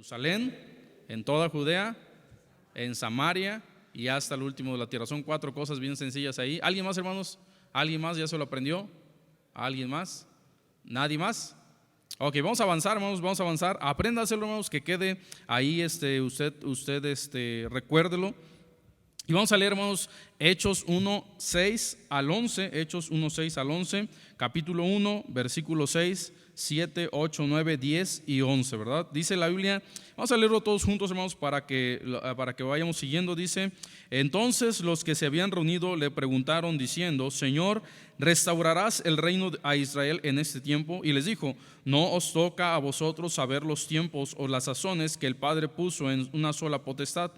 Jerusalén, en toda Judea, en Samaria y hasta el último de la tierra. Son 4 cosas bien sencillas ahí. ¿Alguien más, hermanos? ¿Alguien más ya se lo aprendió? ¿Alguien más? ¿Nadie más? Ok, vamos a avanzar, hermanos, vamos a avanzar. Apréndaselo, hermanos, que quede ahí, usted recuérdelo. Y vamos a leer, hermanos, Hechos 1, 6 al 11, Hechos 1, 6 al 11, capítulo 1, versículo 6, 7, 8, 9, 10 y 11, ¿verdad? Dice la Biblia, vamos a leerlo todos juntos, hermanos, para que vayamos siguiendo. Dice: entonces los que se habían reunido le preguntaron diciendo: Señor, ¿restaurarás el reino a Israel en este tiempo? Y les dijo: no os toca a vosotros saber los tiempos o las sazones que el Padre puso en una sola potestad,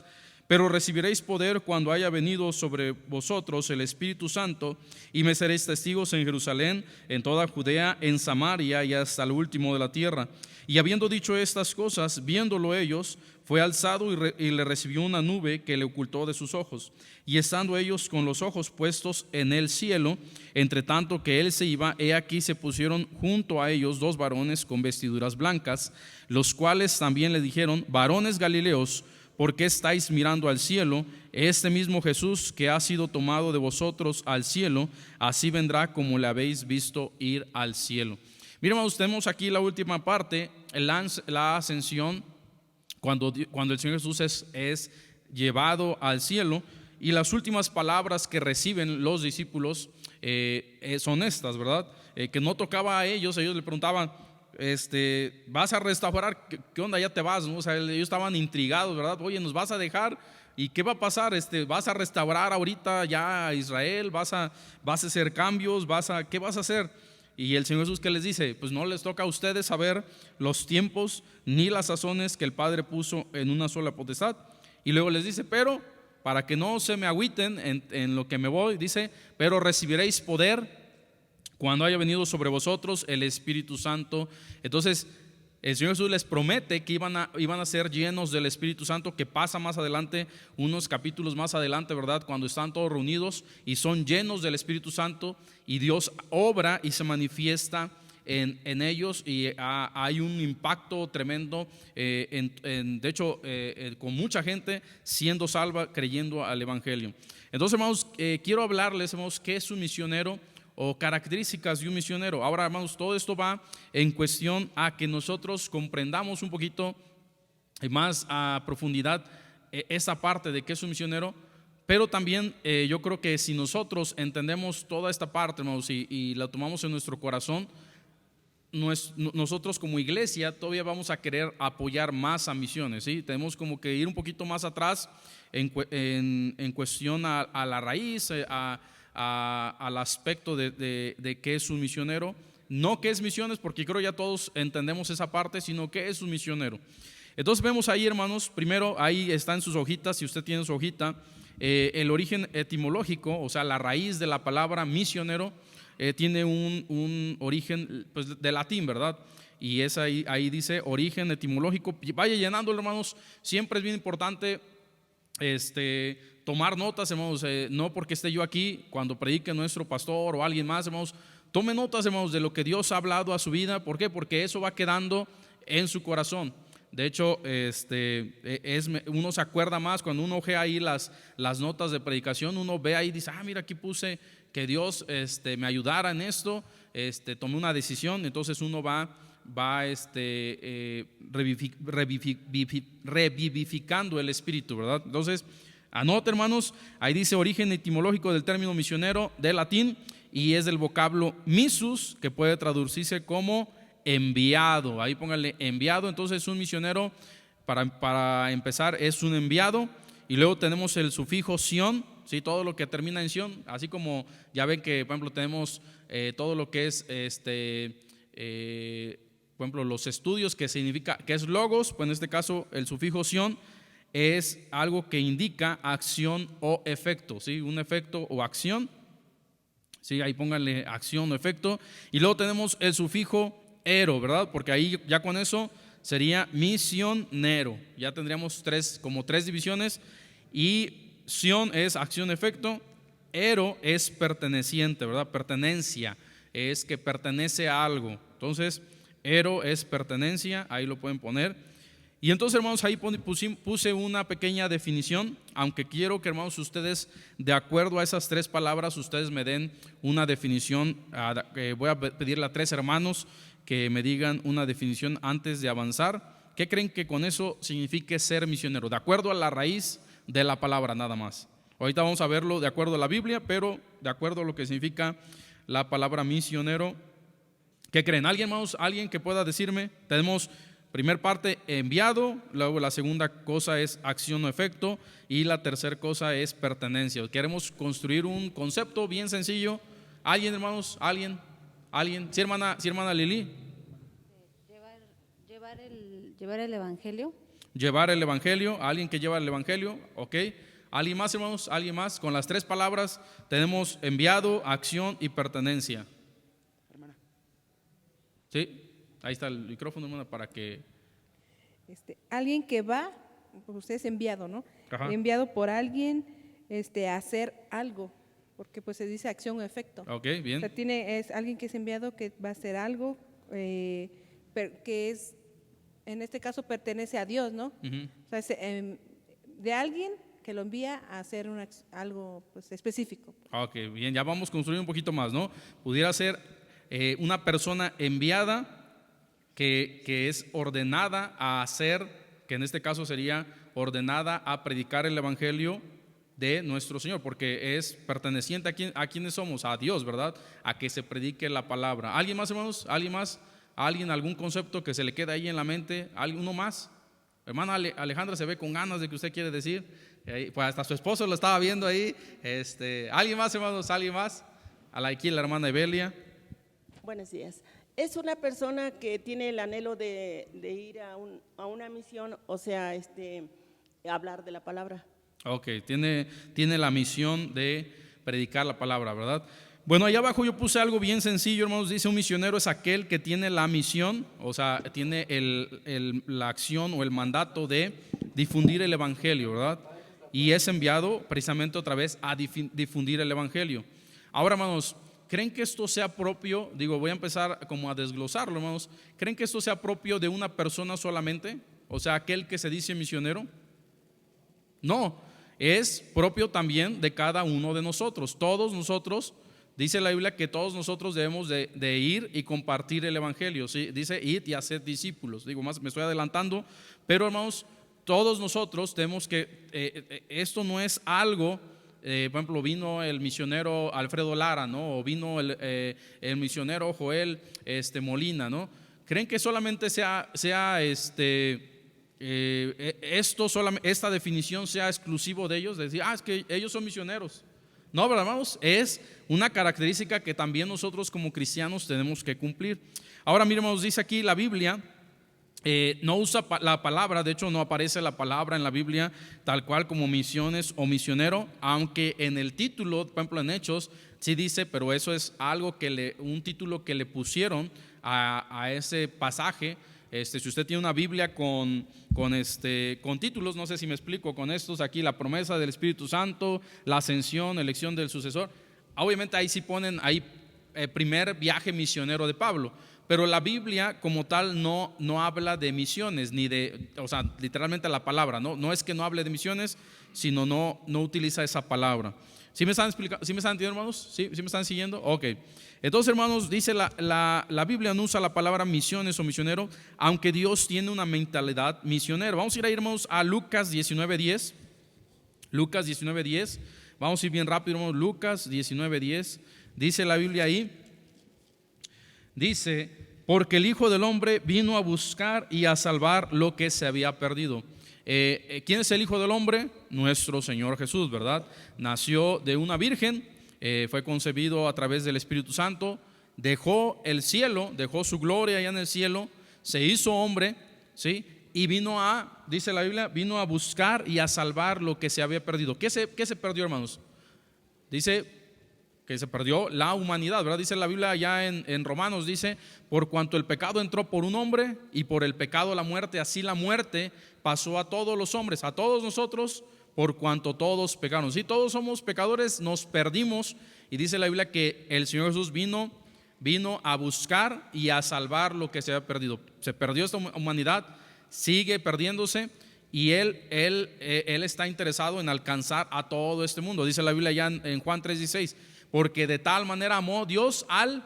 pero recibiréis poder cuando haya venido sobre vosotros el Espíritu Santo, y me seréis testigos en Jerusalén, en toda Judea, en Samaria y hasta el último de la tierra. Y habiendo dicho estas cosas, viéndolo ellos, fue alzado y le recibió una nube que le ocultó de sus ojos. Y estando ellos con los ojos puestos en el cielo, entre tanto que él se iba, he aquí se pusieron junto a ellos 2 varones con vestiduras blancas, los cuales también le dijeron: varones Galileos, ¿por qué estáis mirando al cielo? Este mismo Jesús que ha sido tomado de vosotros al cielo, así vendrá como le habéis visto ir al cielo. Miren, hermanos, tenemos aquí la última parte, la ascensión, cuando el Señor Jesús es llevado al cielo, y las últimas palabras que reciben los discípulos son estas, ¿verdad? Que no tocaba a ellos le preguntaban: vas a restaurar, ¿qué onda? Ya te vas, ¿no? O sea, ellos estaban intrigados, ¿verdad? Oye, ¿nos vas a dejar? ¿Y qué va a pasar? ¿Vas a restaurar ahorita ya a Israel? ¿Vas a hacer cambios? ¿Qué vas a hacer? Y el Señor Jesús, ¿qué les dice? Pues no les toca a ustedes saber los tiempos ni las sazones que el Padre puso en una sola potestad. Y luego les dice: pero para que no se me agüiten en lo que me voy, dice: pero recibiréis poder cuando haya venido sobre vosotros el Espíritu Santo. Entonces el Señor Jesús les promete que iban a ser llenos del Espíritu Santo, que pasa más adelante, unos capítulos más adelante, ¿verdad? Cuando están todos reunidos y son llenos del Espíritu Santo, y Dios obra y se manifiesta en ellos, y hay un impacto tremendo, de hecho, con mucha gente siendo salva, creyendo al Evangelio. Entonces, hermanos, quiero hablarles, hermanos, qué es un misionero o características de un misionero. Ahora, hermanos, todo esto va en cuestión a que nosotros comprendamos un poquito más a profundidad esa parte de qué es un misionero. Pero también yo creo que si nosotros entendemos toda esta parte, hermanos, y la tomamos en nuestro corazón, nosotros como iglesia todavía vamos a querer apoyar más a misiones, ¿sí? Tenemos como que ir un poquito más atrás en cuestión a la raíz, al aspecto de qué es un misionero. No qué es misiones, porque creo ya todos entendemos esa parte, sino qué es un misionero. Entonces vemos ahí, hermanos, primero ahí está en sus hojitas, si usted tiene su hojita, el origen etimológico, o sea, la raíz de la palabra misionero, tiene un origen, pues, de latín, ¿verdad? Y es ahí dice origen etimológico. Vaya llenándolo, hermanos. Siempre es bien importante tomar notas, hermanos, no porque esté yo aquí, cuando predique nuestro pastor o alguien más, hermanos, tome notas, hermanos, de lo que Dios ha hablado a su vida. ¿Por qué? Porque eso va quedando en su corazón. De hecho, uno se acuerda más cuando uno ojea ahí las notas de predicación. Uno ve ahí y dice: mira, aquí puse que Dios me ayudara en esto, tomé una decisión. Entonces uno va revivificando el espíritu, ¿verdad? Entonces, anote, hermanos, ahí dice origen etimológico del término misionero, del latín, y es del vocablo missus, que puede traducirse como enviado. Ahí póngale enviado. Entonces un misionero, para empezar, es un enviado. Y luego tenemos el sufijo sion, ¿sí? Todo lo que termina en sion, así como ya ven que, por ejemplo, tenemos todo lo que es por ejemplo, los estudios, que significa, que es logos. Pues en este caso el sufijo sion es algo que indica acción o efecto, ¿sí? Un efecto o acción, ¿sí? Ahí pónganle acción o efecto. Y luego tenemos el sufijo ero, ¿verdad? Porque ahí ya con eso sería misionero. Ya tendríamos como tres divisiones. Y sion es acción-efecto, ero es perteneciente, ¿verdad? Pertenencia, es que pertenece a algo. Entonces, ero es pertenencia, ahí lo pueden poner. Y entonces, hermanos, ahí puse una pequeña definición, aunque quiero que, hermanos, ustedes, de acuerdo a esas 3 palabras, ustedes me den una definición. Voy a pedirle a 3 hermanos que me digan una definición antes de avanzar. ¿Qué creen que con eso signifique ser misionero? De acuerdo a la raíz de la palabra, nada más. Ahorita vamos a verlo de acuerdo a la Biblia, pero de acuerdo a lo que significa la palabra misionero. ¿Qué creen? ¿Alguien, hermanos? ¿Alguien que pueda decirme? Tenemos primer parte, enviado. Luego la segunda cosa es acción o efecto. Y la tercera cosa es pertenencia. Queremos construir un concepto bien sencillo. ¿Alguien, hermanos? ¿Alguien? Sí, hermana Lili. Llevar el evangelio. Llevar el evangelio. Alguien que lleva el evangelio. Ok. ¿Alguien más, hermanos? ¿Alguien más? Con las 3 palabras tenemos enviado, acción y pertenencia. Hermana. Sí. Ahí está el micrófono, hermana, para que… Alguien que va, pues usted es enviado, ¿no? Ajá. Enviado por alguien a hacer algo, porque pues se dice acción o efecto. Ok, bien. O sea, es alguien que es enviado que va a hacer algo, que es, en este caso, pertenece a Dios, ¿no? Uh-huh. O sea, de alguien que lo envía a hacer algo pues, específico. Ok, bien, ya vamos a construir un poquito más, ¿no? Pudiera ser una persona enviada que es ordenada a hacer, que en este caso sería ordenada a predicar el evangelio de nuestro Señor, porque es perteneciente a quienes somos, a Dios, ¿verdad? A que se predique la palabra. ¿Alguien más, hermanos? ¿Alguien más? ¿Alguien, algún concepto que se le quede ahí en la mente? ¿Alguno más? Hermana Alejandra se ve con ganas de que usted quiere decir, pues hasta su esposo lo estaba viendo ahí. ¿Alguien más, hermanos? ¿Alguien más? Aquí la hermana Evelia. Buenos días. Es una persona que tiene el anhelo de ir a una misión, o sea, hablar de la palabra. Ok, tiene la misión de predicar la palabra, ¿verdad? Bueno, allá abajo yo puse algo bien sencillo, hermanos. Dice: un misionero es aquel que tiene la misión, o sea, tiene la acción o el mandato de difundir el evangelio, ¿verdad? Y es enviado precisamente otra vez a difundir el evangelio. Ahora, hermanos, ¿creen que esto sea propio? Digo, voy a empezar como a desglosarlo, hermanos. ¿Creen que esto sea propio de una persona solamente? O sea, aquel que se dice misionero. No, es propio también de cada uno de nosotros. Todos nosotros, dice la Biblia que todos nosotros debemos de ir y compartir el evangelio, ¿sí? Dice: id y haced discípulos. Digo, más me estoy adelantando, pero hermanos, todos nosotros tenemos que, esto no es algo… por ejemplo, vino el misionero Alfredo Lara, ¿no? O vino el misionero Joel Molina, ¿no? ¿Creen que solamente esta definición sea exclusivo de ellos? Decir, es que ellos son misioneros. No, ¿verdad, hermanos? Es una característica que también nosotros como cristianos tenemos que cumplir. Ahora, miren, hermanos, dice aquí la Biblia… no usa la palabra, de hecho no aparece la palabra en la Biblia tal cual como misiones o misionero, aunque en el título, por ejemplo en Hechos, sí dice, pero eso es algo un título que le pusieron a ese pasaje. Si usted tiene una Biblia con títulos, no sé si me explico, con estos aquí: la promesa del Espíritu Santo, la ascensión, elección del sucesor. Obviamente ahí sí ponen ahí primer viaje misionero de Pablo. Pero la Biblia como tal no habla de misiones, ni de, o sea, literalmente la palabra, no es que no hable de misiones, sino no utiliza esa palabra. ¿Sí me están explicando? ¿Sí me están entendiendo, hermanos? ¿Sí me están siguiendo? Ok. Entonces, hermanos, dice la Biblia no usa la palabra misiones o misionero, aunque Dios tiene una mentalidad misionera. Vamos a ir ahí, hermanos, a Lucas 19:10. Lucas 19:10. Vamos a ir bien rápido, hermanos. Lucas 19:10. Dice la Biblia ahí. Dice: porque el Hijo del Hombre vino a buscar y a salvar lo que se había perdido. ¿Quién es el Hijo del Hombre? Nuestro Señor Jesús, ¿verdad? Nació de una virgen, fue concebido a través del Espíritu Santo, dejó el cielo, dejó su gloria allá en el cielo, se hizo hombre, ¿sí? Y dice la Biblia, vino a buscar y a salvar lo que se había perdido. ¿Qué se perdió, hermanos? Dice que se perdió la humanidad, ¿verdad? Dice la Biblia allá en Romanos, dice: por cuanto el pecado entró por un hombre y por el pecado la muerte, así la muerte pasó a todos los hombres, a todos nosotros, por cuanto todos pecaron. Sí, todos somos pecadores, nos perdimos, y dice la Biblia que el Señor Jesús vino a buscar y a salvar lo que se había perdido. Se perdió esta humanidad, sigue perdiéndose y él está interesado en alcanzar a todo este mundo. Dice la Biblia ya en Juan 3:16, porque de tal manera amó Dios al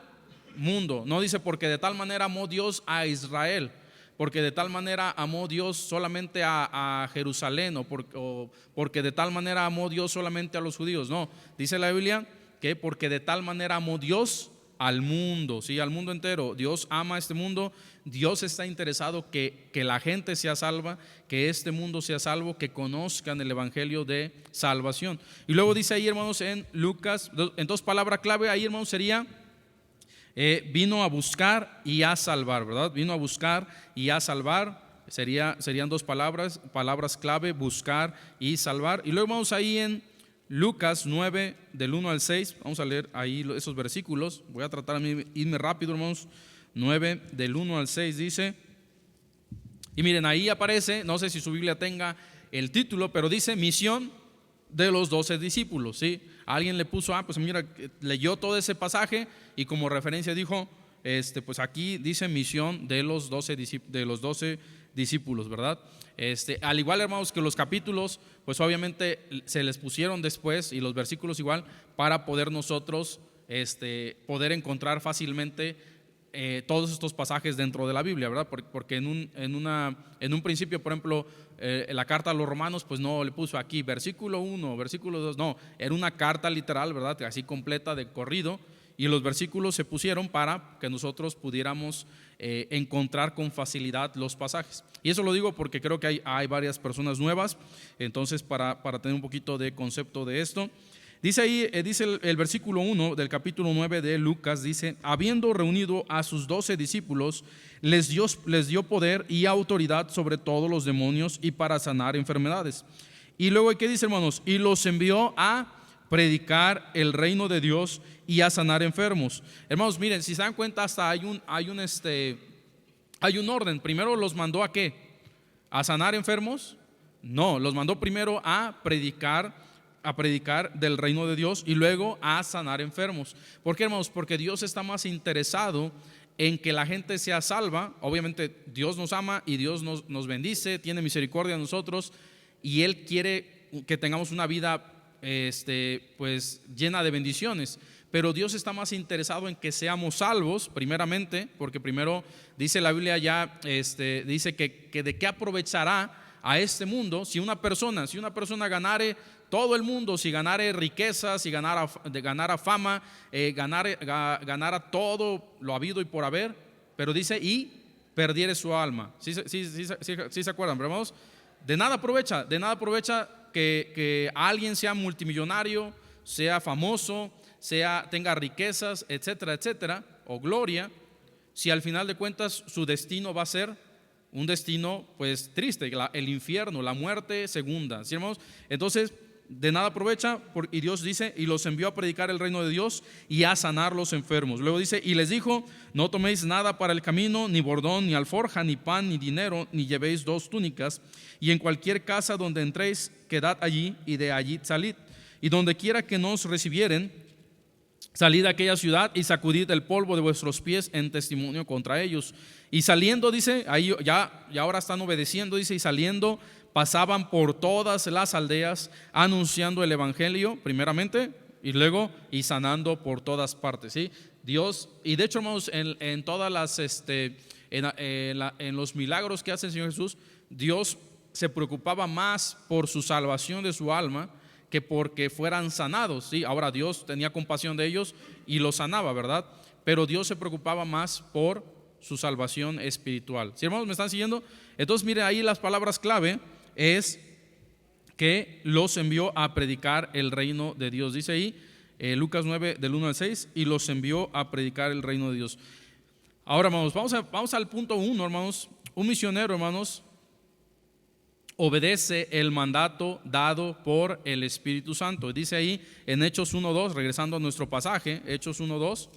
mundo. No dice porque de tal manera amó Dios a Israel, porque de tal manera amó Dios solamente a Jerusalén, o porque de tal manera amó Dios solamente a los judíos. No, dice la Biblia que porque de tal manera amó Dios al mundo, ¿sí? Al mundo entero. Dios ama a este mundo. Dios está interesado que la gente sea salva, que este mundo sea salvo, que conozcan el evangelio de salvación. Y luego dice ahí, hermanos, en Lucas, entonces palabra clave ahí, hermanos, sería vino a buscar y a salvar, ¿verdad? Vino a buscar y a salvar. Serían dos palabras clave: buscar y salvar. Y luego vamos ahí en Lucas 9 del 1 al 6, vamos a leer ahí esos versículos. Voy a tratar de irme rápido, hermanos. 9 del 1 al 6 dice, y miren, ahí aparece, no sé si su Biblia tenga el título, pero dice misión de los 12 discípulos, ¿sí? Alguien le puso, pues mira, leyó todo ese pasaje y como referencia dijo, pues aquí dice misión de los 12 discípulos, ¿verdad? Al igual, hermanos, que los capítulos, pues obviamente se les pusieron después, y los versículos igual, para poder nosotros poder encontrar fácilmente todos estos pasajes dentro de la Biblia, ¿verdad? Porque en un principio, por ejemplo, la carta a los romanos, pues no le puso aquí versículo 1, versículo 2, no, era una carta literal, ¿verdad? Así completa de corrido, y los versículos se pusieron para que nosotros pudiéramos encontrar con facilidad los pasajes. Y eso lo digo porque creo que hay varias personas nuevas, entonces para tener un poquito de concepto de esto. Dice ahí, dice el versículo 1 del capítulo 9 de Lucas, dice, habiendo reunido a sus 12 discípulos, les dio poder y autoridad sobre todos los demonios y para sanar enfermedades. Y luego, ¿qué dice, hermanos? Y los envió a predicar el reino de Dios y a sanar enfermos. Hermanos, miren, si se dan cuenta, hasta hay un orden. Primero los mandó ¿a qué? ¿A sanar enfermos? No, los mandó primero a predicar del reino de Dios y luego a sanar enfermos. ¿Por qué, hermanos? Porque Dios está más interesado en que la gente sea salva. Obviamente Dios nos ama y Dios nos bendice, tiene misericordia de nosotros y Él quiere que tengamos una vida pues llena de bendiciones. Pero Dios está más interesado en que seamos salvos primeramente, porque primero dice la Biblia ya, dice que de qué aprovechará a este mundo si una persona ganare todo el mundo, si ganare riquezas, si ganara fama, ganara todo lo habido y por haber, pero dice y perdiere su alma. ¿Sí se acuerdan, hermanos? De nada aprovecha que alguien sea multimillonario, sea famoso, tenga riquezas, etcétera, etcétera, o gloria, si al final de cuentas su destino va a ser un destino pues triste, el infierno, la muerte segunda, ¿sí, hermanos? Entonces de nada aprovecha, y Dios dice, y los envió a predicar el reino de Dios y a sanar los enfermos. Luego dice, y les dijo, no toméis nada para el camino, ni bordón, ni alforja, ni pan, ni dinero, ni llevéis 2 túnicas, y en cualquier casa donde entréis, quedad allí, y de allí salid, y donde quiera que nos recibieren, salid a aquella ciudad y sacudid el polvo de vuestros pies en testimonio contra ellos. Y saliendo, dice, ahí ya ahora están obedeciendo, dice, y saliendo pasaban por todas las aldeas anunciando el evangelio primeramente y luego y sanando por todas partes, ¿sí? Dios, y de hecho, hermanos, en todas las en los milagros que hace el Señor Jesús, Dios se preocupaba más por su salvación de su alma que porque fueran sanados, ¿sí? Ahora Dios tenía compasión de ellos y los sanaba, ¿verdad? Pero Dios se preocupaba más por su salvación espiritual. ¿Sí, hermanos, me están siguiendo? Entonces, mire, ahí las palabras clave es que los envió a predicar el reino de Dios. Dice ahí Lucas 9 del 1 al 6, y los envió a predicar el reino de Dios. Ahora, hermanos, vamos al punto 1, hermanos. Un misionero, hermanos, obedece el mandato dado por el Espíritu Santo. Dice ahí en Hechos 1:2, regresando a nuestro pasaje, Hechos 1:2,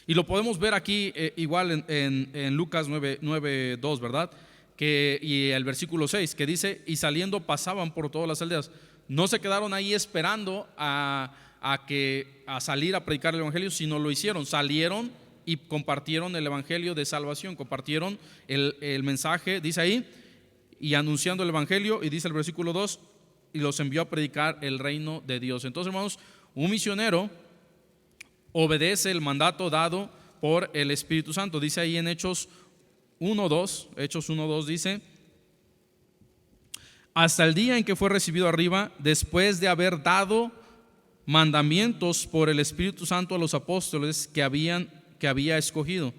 y lo podemos ver aquí igual en Lucas 9:2, ¿verdad? Y el versículo 6, que dice, y saliendo pasaban por todas las aldeas. No se quedaron ahí esperando a salir a predicar el evangelio, sino lo hicieron, salieron y compartieron el evangelio de salvación, compartieron el mensaje, dice ahí, y anunciando el evangelio, y dice el versículo 2, y los envió a predicar el reino de Dios. Entonces, hermanos, un misionero obedece el mandato dado por el Espíritu Santo. Dice ahí en Hechos 1:2 dice: hasta el día en que fue recibido arriba, después de haber dado mandamientos por el Espíritu Santo a los apóstoles que había escogido.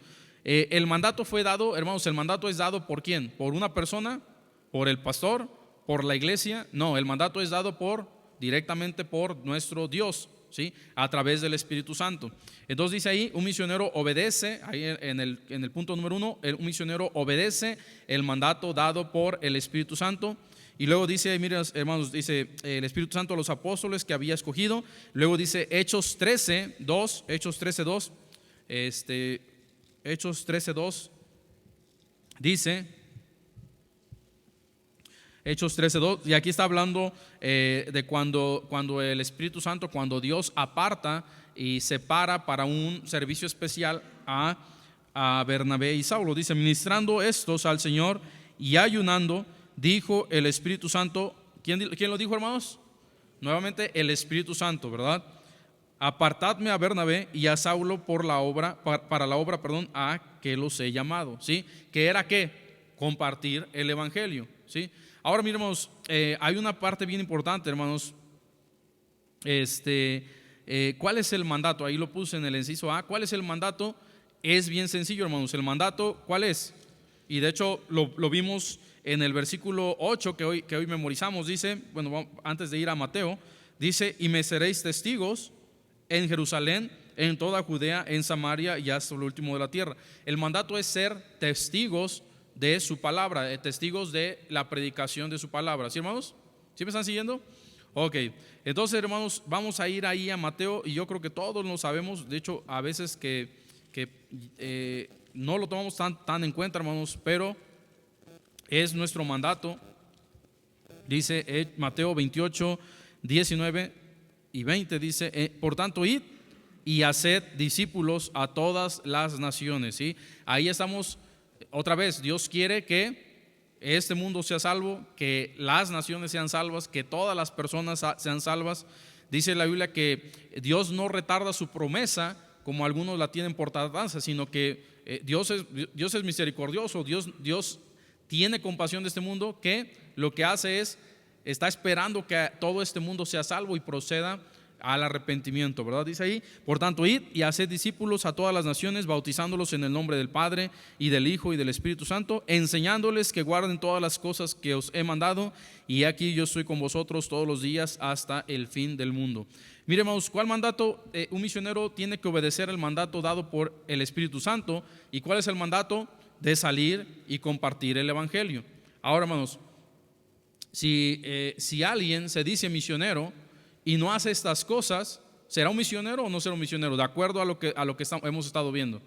El mandato fue dado, hermanos, el mandato es dado ¿por quién? ¿Por una persona? ¿Por el pastor? ¿Por la iglesia? No, el mandato es dado directamente por nuestro Dios, ¿sí? A través del Espíritu Santo. Entonces dice ahí, un misionero obedece, ahí en el punto número 1, un misionero obedece el mandato dado por el Espíritu Santo. Y luego dice, miren hermanos, dice el Espíritu Santo a los apóstoles que había escogido. Luego dice Hechos 13:2, Hechos 13:2 dice, Hechos 13:2, y aquí está hablando de cuando el Espíritu Santo, cuando Dios aparta y separa para un servicio especial a Bernabé y Saulo. Dice, ministrando estos al Señor y ayunando, dijo el Espíritu Santo. ¿Quién lo dijo, hermanos? Nuevamente el Espíritu Santo, ¿verdad? Apartadme a Bernabé y a Saulo para la obra a que los he llamado, ¿sí? ¿Que era qué? Compartir el evangelio, ¿sí? Ahora miremos, hay una parte bien importante, hermanos. ¿Cuál es el mandato? Ahí lo puse en el inciso A. ¿Cuál es el mandato? Es bien sencillo, hermanos. El mandato, ¿cuál es? Y de hecho lo vimos en el versículo 8 que hoy memorizamos. Dice, bueno, antes de ir a Mateo, dice: y me seréis testigos en Jerusalén, en toda Judea, en Samaria y hasta lo último de la tierra. El mandato es ser testigos de su palabra, testigos de la predicación de su palabra. ¿Sí, hermanos? ¿Sí me están siguiendo? Ok, entonces, hermanos, vamos a ir ahí a Mateo, y yo creo que todos lo sabemos. De hecho, a veces que no lo tomamos tan en cuenta, hermanos, pero es nuestro mandato. Dice Mateo 28:19 y 20, dice: por tanto, id y haced discípulos a todas las naciones, ¿sí? Ahí estamos otra vez. Dios quiere que este mundo sea salvo, que las naciones sean salvas, que todas las personas sean salvas. Dice la Biblia que Dios no retarda su promesa como algunos la tienen por tardanza, sino que Dios es misericordioso. Dios tiene compasión de este mundo, que lo que hace está esperando que todo este mundo sea salvo y proceda al arrepentimiento, ¿verdad? Dice ahí: por tanto, id y haced discípulos a todas las naciones, bautizándolos en el nombre del Padre y del Hijo y del Espíritu Santo, enseñándoles que guarden todas las cosas que os he mandado, y aquí yo estoy con vosotros todos los días hasta el fin del mundo. Mire, hermanos, ¿cuál mandato? Un misionero tiene que obedecer el mandato dado por el Espíritu Santo. ¿Y cuál es el mandato? De salir y compartir el evangelio. Ahora, hermanos, si alguien se dice misionero y no hace estas cosas, ¿será un misionero o no será un misionero? De acuerdo a lo que hemos estado viendo.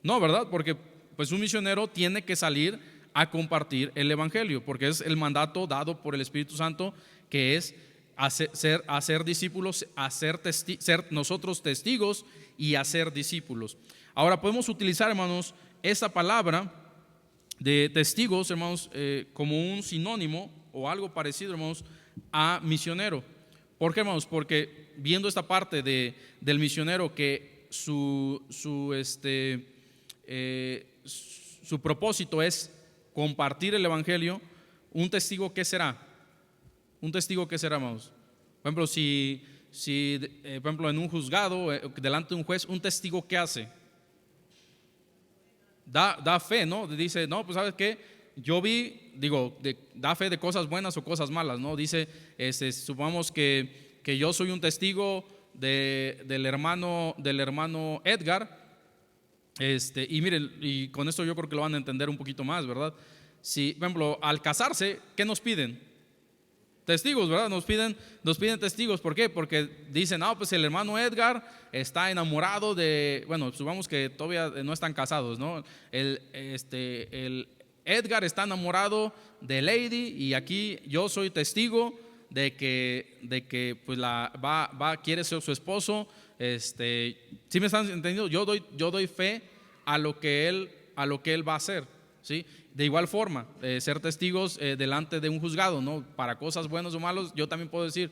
No, ¿verdad? Porque pues un misionero tiene que salir a compartir el evangelio, porque es el mandato dado por el Espíritu Santo, que es hacer discípulos, ser nosotros testigos y hacer discípulos. Ahora podemos utilizar, hermanos, esta palabra de testigos, hermanos, como un sinónimo o algo parecido, hermanos, a misionero. ¿Por qué, hermanos? Porque viendo esta parte del misionero, que su propósito es compartir el evangelio, un testigo, ¿qué será? Un testigo, ¿qué será, hermanos? Por ejemplo, si por ejemplo, en un juzgado, delante de un juez, un testigo, ¿qué hace? Da fe, ¿no? Dice, no, pues ¿sabes qué? Yo da fe de cosas buenas o cosas malas, ¿no? Dice, supongamos que yo soy un testigo del hermano Edgar, y miren, y con esto yo creo que lo van a entender un poquito más, ¿verdad? Si, por ejemplo, al casarse, ¿qué nos piden? Testigos, ¿verdad? Nos piden testigos. ¿Por qué? Porque dicen, pues el hermano Edgar está enamorado bueno, supongamos que todavía no están casados, ¿no? El Edgar está enamorado de Lady, y aquí yo soy testigo de que pues quiere ser su esposo. ¿Sí me están entendiendo? Yo doy fe a lo que él va a hacer, ¿sí? De igual forma, ser testigos delante de un juzgado, ¿no? Para cosas buenas o malas, yo también puedo decir,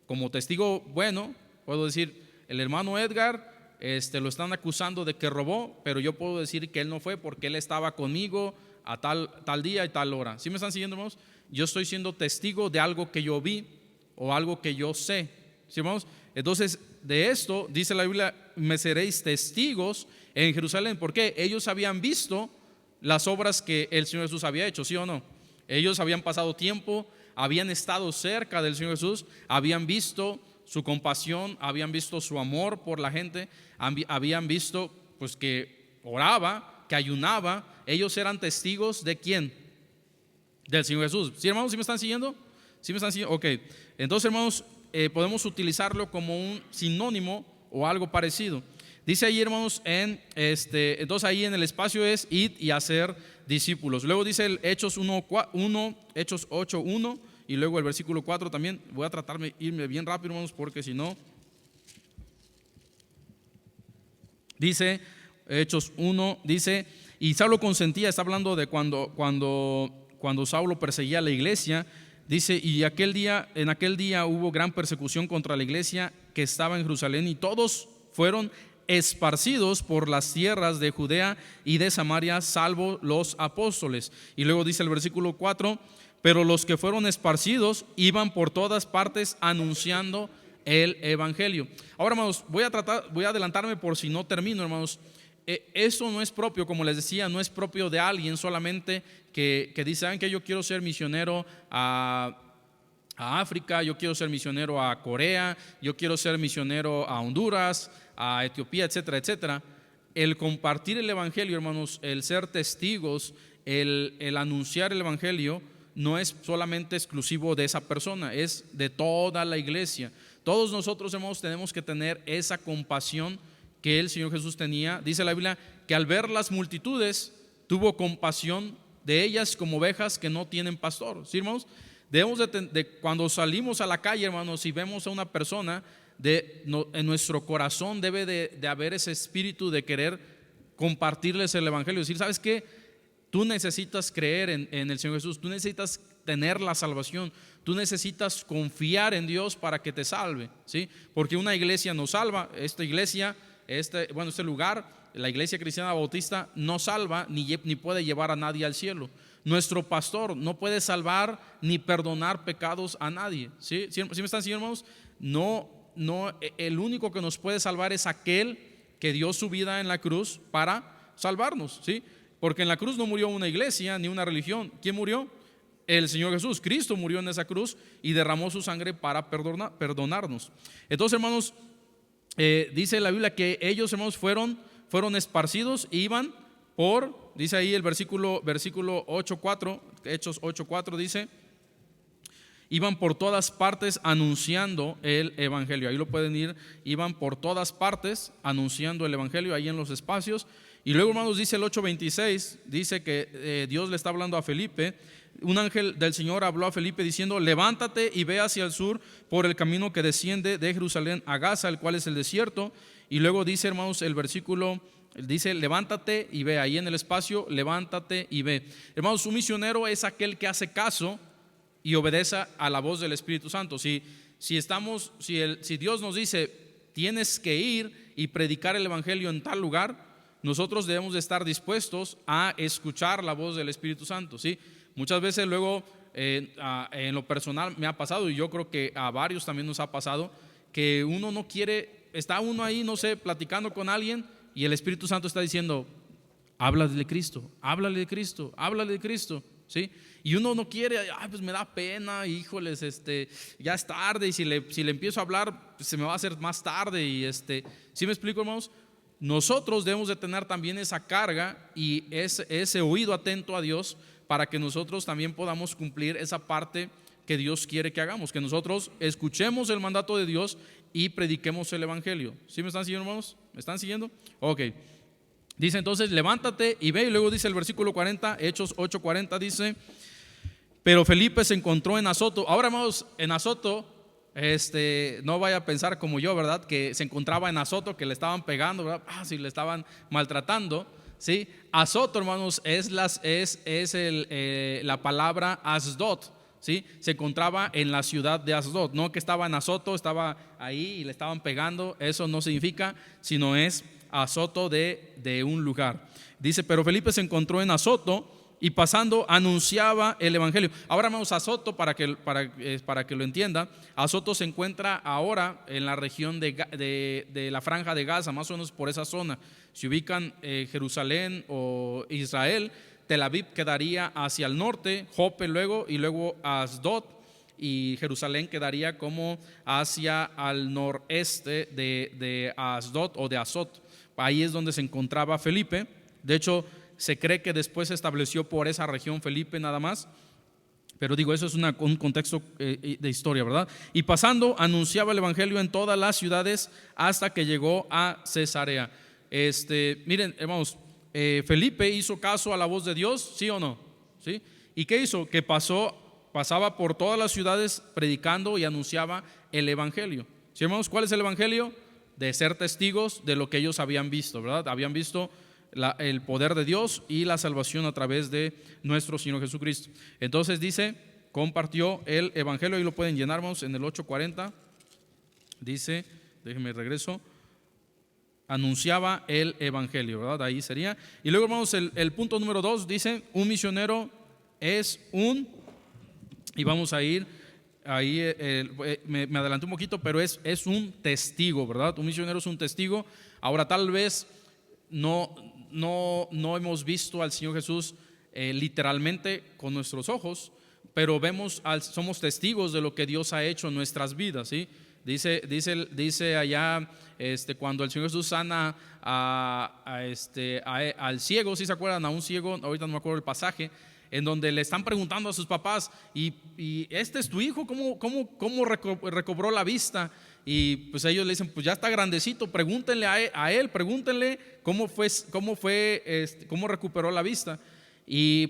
como testigo bueno, puedo decir, el hermano Edgar lo están acusando de que robó, pero yo puedo decir que él no fue porque él estaba conmigo a tal día y tal hora. ¿Sí me están siguiendo, hermanos? Yo estoy siendo testigo de algo que yo vi o algo que yo sé, ¿sí, hermanos? Entonces, de esto dice la Biblia, me seréis testigos en Jerusalén. ¿Por qué? Ellos habían visto las obras que el Señor Jesús había hecho, ¿sí o no? Ellos habían pasado tiempo, habían estado cerca del Señor Jesús, habían visto su compasión, habían visto su amor por la gente, habían visto pues que oraba, que ayunaba. Ellos eran testigos ¿de quién? Del Señor Jesús. ¿Sí, hermanos? ¿Sí me están siguiendo? ¿Sí me están siguiendo? Ok. Entonces, hermanos, podemos utilizarlo como un sinónimo o algo parecido. Dice ahí, hermanos, entonces ahí en el espacio es id y hacer discípulos. Luego dice el Hechos 8:1 y luego el versículo 4 también. Voy a tratar de irme bien rápido, hermanos, porque si no. Dice Hechos 1, dice, y Saulo consentía, está hablando de cuando Saulo perseguía a la iglesia. Dice, y en aquel día hubo gran persecución contra la iglesia que estaba en Jerusalén, y todos fueron esparcidos por las tierras de Judea y de Samaria, salvo los apóstoles. Y luego dice el versículo 4, pero los que fueron esparcidos iban por todas partes anunciando el evangelio. Ahora, hermanos, voy a adelantarme por si no termino, hermanos. Eso no es propio, como les decía, no es propio de alguien solamente que dice, ¿saben qué? Yo quiero ser misionero a África, yo quiero ser misionero a Corea, yo quiero ser misionero a Honduras, a Etiopía, etcétera, etcétera. El compartir el evangelio, hermanos, el ser testigos, el anunciar el evangelio, no es solamente exclusivo de esa persona, es de toda la iglesia. Todos nosotros, hermanos, tenemos que tener esa compasión que el Señor Jesús tenía. Dice la Biblia que al ver las multitudes tuvo compasión de ellas como ovejas que no tienen pastor. ¿Sí, hermanos? Debemos cuando salimos a la calle, hermanos, y vemos a una persona, en nuestro corazón debe de haber ese espíritu de querer compartirles el evangelio, decir, ¿sabes qué? Tú necesitas creer en el Señor Jesús, tú necesitas tener la salvación, tú necesitas confiar en Dios para que te salve, ¿sí? Porque una iglesia no salva. Esta iglesia, este lugar, la iglesia cristiana bautista, no salva ni puede llevar a nadie al cielo. Nuestro pastor no puede salvar ni perdonar pecados a nadie, ¿sí? ¿Sí me están siguiendo, hermanos? No, el único que nos puede salvar es aquel que dio su vida en la cruz para salvarnos, ¿sí? Porque en la cruz no murió una iglesia ni una religión. ¿Quién murió? El Señor Jesús. Cristo murió en esa cruz y derramó su sangre para perdonarnos. Entonces, hermanos, dice la Biblia que ellos, hermanos, fueron esparcidos e iban dice ahí el versículo 8:4, Hechos 8:4 dice, iban por todas partes anunciando el evangelio. Ahí lo pueden ir, iban por todas partes anunciando el evangelio, ahí en los espacios. Y luego, hermanos, dice el 8:26, dice que Dios le está hablando a Felipe. Un ángel del Señor habló a Felipe diciendo, levántate y ve hacia el sur por el camino que desciende de Jerusalén a Gaza, el cual es el desierto. Y luego dice, hermanos, el versículo dice, levántate y ve, ahí en el espacio, levántate y ve. Hermanos, un misionero es aquel que hace caso y obedece a la voz del Espíritu Santo. Si Dios nos dice, tienes que ir y predicar el evangelio en tal lugar, nosotros debemos de estar dispuestos a escuchar la voz del Espíritu Santo, ¿sí? Muchas veces luego en lo personal me ha pasado, y yo creo que a varios también nos ha pasado, que uno no quiere, está uno ahí, no sé, platicando con alguien y el Espíritu Santo está diciendo, háblale de Cristo, háblale de Cristo, háblale de Cristo, ¿sí? Y uno no quiere, pues me da pena, híjoles, ya es tarde, y si le empiezo a hablar, pues se me va a hacer más tarde, y ¿sí me explico, hermanos? Nosotros debemos de tener también esa carga y ese oído atento a Dios para que nosotros también podamos cumplir esa parte que Dios quiere que hagamos, que nosotros escuchemos el mandato de Dios y prediquemos el evangelio. ¿Sí me están siguiendo, hermanos? ¿Me están siguiendo? Ok. Dice entonces, levántate y ve, y luego dice el versículo 40, Hechos 8:40 dice, pero Felipe se encontró en Azoto. Ahora, hermanos, en Azoto, no vaya a pensar como yo, ¿verdad? Que se encontraba en Azoto, que le estaban pegando, ¿verdad? Si le estaban maltratando, ¿sí? Azoto, hermanos, es la palabra Asdod, ¿sí? Se encontraba en la ciudad de Asdod, no que estaba en Azoto, estaba ahí y le estaban pegando, eso no significa, sino es Azoto de un lugar. Dice, pero Felipe se encontró en Azoto y pasando anunciaba el evangelio. Ahora vamos a Azoto para que lo entienda. Azoto se encuentra ahora en la región de la franja de Gaza, más o menos por esa zona. Si ubican Jerusalén o Israel, Tel Aviv quedaría hacia el norte, Jope y luego Asdod, y Jerusalén quedaría como hacia al noreste de Asdod o de Azot. Ahí es donde se encontraba Felipe. De hecho, se cree que después se estableció por esa región Felipe nada más, pero digo, eso es un contexto de historia, ¿verdad? Y pasando, anunciaba el evangelio en todas las ciudades hasta que llegó a Cesarea. Miren, hermanos, Felipe hizo caso a la voz de Dios, ¿sí o no? ¿Sí? ¿Y qué hizo? Que pasaba por todas las ciudades predicando y anunciaba el evangelio. ¿Sí, hermanos? ¿Cuál es el evangelio? De ser testigos de lo que ellos habían visto, ¿verdad? Habían visto el poder de Dios y la salvación a través de nuestro Señor Jesucristo. Entonces dice, compartió el evangelio, y lo pueden llenar, hermanos, en el 8:40. Dice, déjenme regreso, anunciaba el evangelio, ¿verdad? Ahí sería. Y luego, hermanos, el punto número 2 dice, un misionero es y vamos a ir ahí, me adelanté un poquito, pero es un testigo, ¿verdad? Un misionero es un testigo. Ahora, tal vez no hemos visto al Señor Jesús literalmente con nuestros ojos, pero somos testigos de lo que Dios ha hecho en nuestras vidas, ¿sí? Dice allá, cuando el Señor Jesús sana al ciego, ¿sí se acuerdan? A un ciego, ahorita no me acuerdo el pasaje, en donde le están preguntando a sus papás, y este es tu hijo, ¿cómo recobró la vista? Y pues ellos le dicen, pues ya está grandecito, pregúntenle a él, pregúntenle cómo recuperó la vista. Y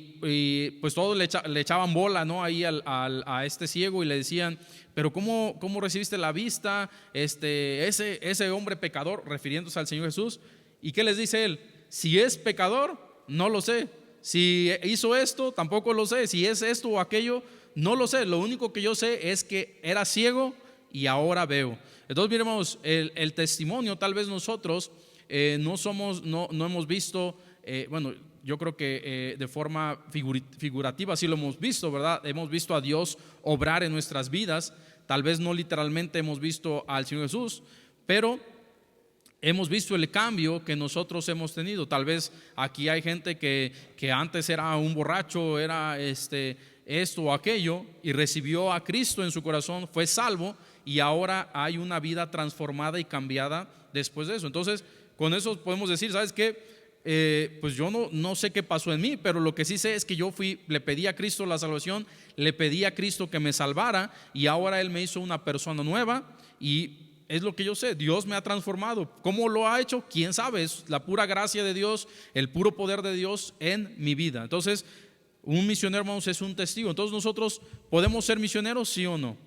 pues todos le echaban bola, ¿no? Ahí a este ciego, y le decían, pero ¿cómo recibiste la vista? Ese hombre pecador, refiriéndose al Señor Jesús. ¿Y qué les dice él? Si es pecador, no lo sé. Si hizo esto, tampoco lo sé. Si es esto o aquello, no lo sé. Lo único que yo sé es que era ciego y ahora veo. Entonces, miremos el testimonio. Tal vez nosotros no hemos visto, bueno, yo creo que de forma figurativa sí lo hemos visto, ¿verdad? Hemos visto a Dios obrar en nuestras vidas. Tal vez no literalmente hemos visto al Señor Jesús, pero hemos visto el cambio que nosotros hemos tenido. Tal vez aquí hay gente que antes era un borracho, era esto o aquello, y recibió a Cristo en su corazón, fue salvo, y ahora hay una vida transformada y cambiada después de eso. Entonces, con eso podemos decir, ¿sabes qué? Pues yo no sé qué pasó en mí, pero lo que sí sé es que yo le pedí a Cristo la salvación, le pedí a Cristo que me salvara, y ahora Él me hizo una persona nueva, y es lo que yo sé, Dios me ha transformado. ¿Cómo lo ha hecho? ¿Quién sabe? Es la pura gracia de Dios, el puro poder de Dios en mi vida. Entonces, un misionero, hermanos, es un testigo. Entonces, nosotros podemos ser misioneros, ¿sí o no?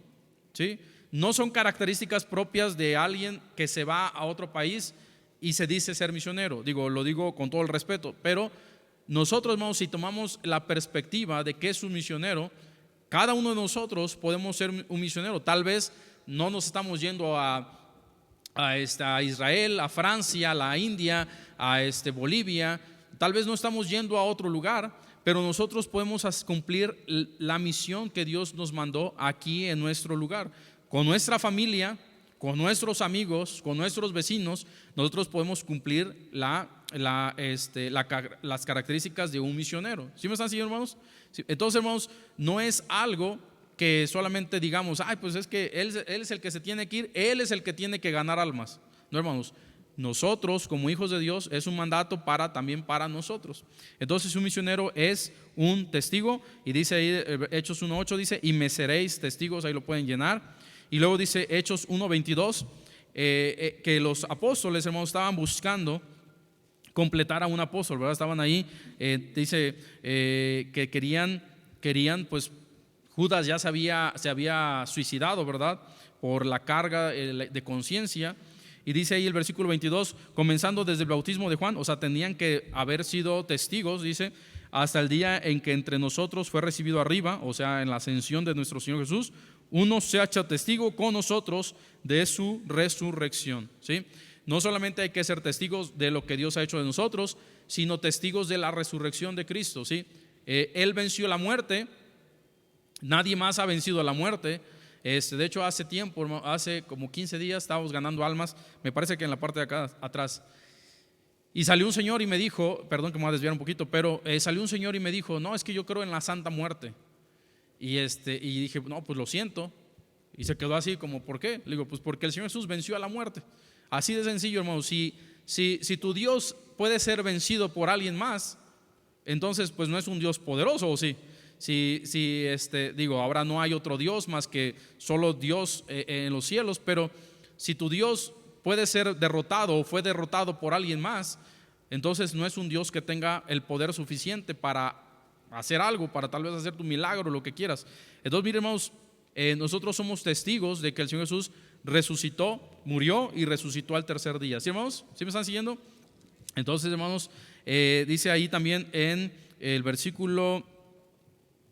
¿Sí? No son características propias de alguien que se va a otro país y se dice ser misionero. Lo digo con todo el respeto, pero nosotros, hermanos, si tomamos la perspectiva de que es un misionero, cada uno de nosotros podemos ser un misionero. Tal vez no nos estamos yendo a Israel, a Francia, a la India, a Bolivia. Tal vez no estamos yendo a otro lugar, pero nosotros podemos cumplir la misión que Dios nos mandó aquí en nuestro lugar. Con nuestra familia, con nuestros amigos, con nuestros vecinos, nosotros podemos cumplir las características de un misionero. ¿Sí me están siguiendo, hermanos? Sí. Entonces, hermanos, no es algo que solamente digamos, pues es que él es el que se tiene que ir, Él es el que tiene que ganar almas. No, hermanos, nosotros como hijos de Dios es un mandato también para nosotros. Entonces, un misionero es un testigo, y dice ahí Hechos 1:8, dice, y me seréis testigos, ahí lo pueden llenar. Y luego dice Hechos 1:22, que los apóstoles, hermanos, estaban buscando completar a un apóstol, ¿verdad? Estaban ahí, dice que querían, pues Judas ya se había suicidado, ¿verdad? Por la carga de conciencia. Y dice ahí el versículo 22, comenzando desde el bautismo de Juan, o sea, tenían que haber sido testigos, dice, hasta el día en que entre nosotros fue recibido arriba, o sea, en la ascensión de nuestro Señor Jesús, uno se ha hecho testigo con nosotros de su resurrección, ¿sí? No solamente hay que ser testigos de lo que Dios ha hecho de nosotros, sino testigos de la resurrección de Cristo, ¿sí? Él venció la muerte, nadie más ha vencido la muerte. De hecho, hace tiempo, hace como 15 días estábamos ganando almas, me parece que en la parte de acá atrás, y salió un señor y me dijo, perdón que me voy a desviar un poquito, pero salió un señor y me dijo, no, es que yo creo en la santa muerte. Y dije, no, pues lo siento. Y se quedó así como, ¿por qué? Le digo, pues porque el Señor Jesús venció a la muerte. Así de sencillo, hermano. Si tu Dios puede ser vencido por alguien más, entonces pues no es un Dios poderoso, ¿o sí? Digo, ahora no hay otro Dios más que solo Dios en los cielos, pero si tu Dios puede ser derrotado o fue derrotado por alguien más, entonces no es un Dios que tenga el poder suficiente para hacer algo, para tal vez hacer tu milagro, lo que quieras. Entonces, miren, hermanos, nosotros somos testigos de que el Señor Jesús resucitó, murió y resucitó al tercer día. ¿Sí, hermanos? ¿Sí me están siguiendo? Entonces, hermanos, dice ahí también en el versículo,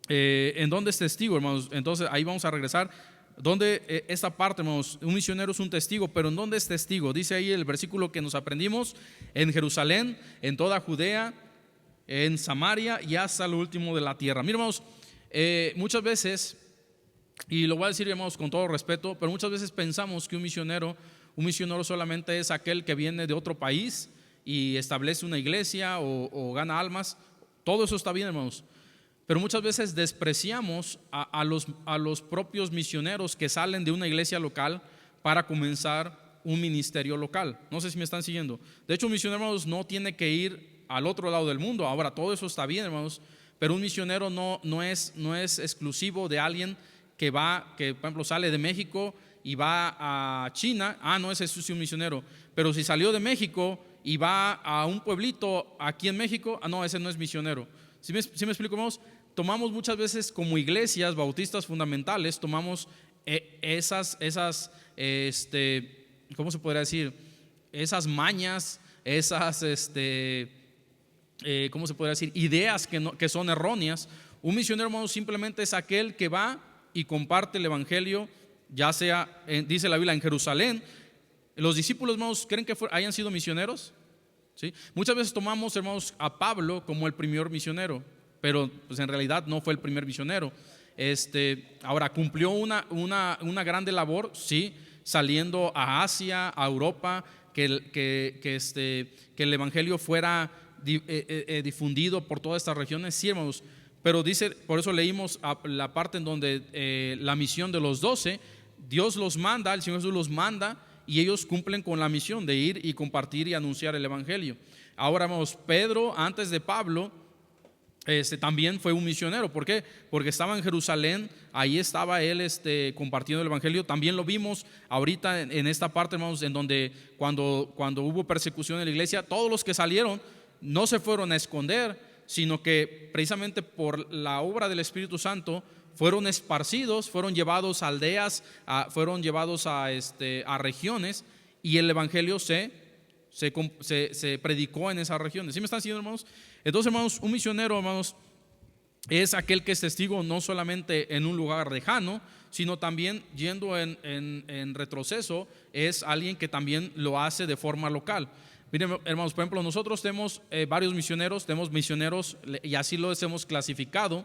¿en dónde es testigo, hermanos? Entonces, ahí vamos a regresar. ¿Dónde esta parte, hermanos? Un misionero es un testigo, pero ¿en dónde es testigo? Dice ahí el versículo que nos aprendimos: en Jerusalén, en toda Judea, en Samaria y hasta lo último de la tierra. Mira, hermanos, muchas veces, y lo voy a decir, hermanos, con todo respeto, pero muchas veces pensamos que un misionero solamente es aquel que viene de otro país y establece una iglesia o gana almas. Todo eso está bien, hermanos, pero muchas veces despreciamos a los propios misioneros que salen de una iglesia local para comenzar un ministerio local. No sé si me están siguiendo. De hecho, un misionero, hermanos, no tiene que ir al otro lado del mundo. Ahora, todo eso está bien, hermanos, pero un misionero no es exclusivo de alguien que por ejemplo, sale de México y va a China. No es eso, sí, un misionero. Pero si salió de México y va a un pueblito aquí en México, no, ese no es misionero. ¿Sí me explico, hermanos? Tomamos muchas veces como iglesias bautistas fundamentales, tomamos esas ¿cómo se podría decir? Esas mañas, esas ¿cómo se podría decir? Ideas que son erróneas. Un misionero, hermanos, simplemente es aquel que va y comparte el evangelio, ya sea, dice la Biblia, en Jerusalén. Los discípulos, hermanos, ¿creen que hayan sido misioneros? ¿Sí? Muchas veces tomamos, hermanos, a Pablo como el primer misionero, pero pues en realidad no fue el primer misionero. Ahora cumplió una grande labor, sí, saliendo a Asia, a Europa, que el evangelio fuera difundido por todas estas regiones, sí, hermanos. Pero dice, por eso leímos la parte en donde la misión de los 12, Dios los manda, el Señor Jesús los manda, y ellos cumplen con la misión de ir y compartir y anunciar el evangelio. Ahora, hermanos, Pedro, antes de Pablo, también fue un misionero. ¿Por qué? Porque estaba en Jerusalén, ahí estaba él compartiendo el evangelio. También lo vimos ahorita en esta parte, hermanos, en donde cuando hubo persecución en la iglesia, todos los que salieron no se fueron a esconder, sino que precisamente por la obra del Espíritu Santo fueron esparcidos, fueron llevados a aldeas, fueron llevados a regiones, y el evangelio se predicó en esas regiones. ¿Sí me están siguiendo, hermanos? Entonces, hermanos, un misionero, hermanos, es aquel que es testigo no solamente en un lugar lejano, sino también yendo en retroceso. Es alguien que también lo hace de forma local. Miren, hermanos, por ejemplo, nosotros tenemos varios misioneros, tenemos misioneros, y así los hemos clasificado.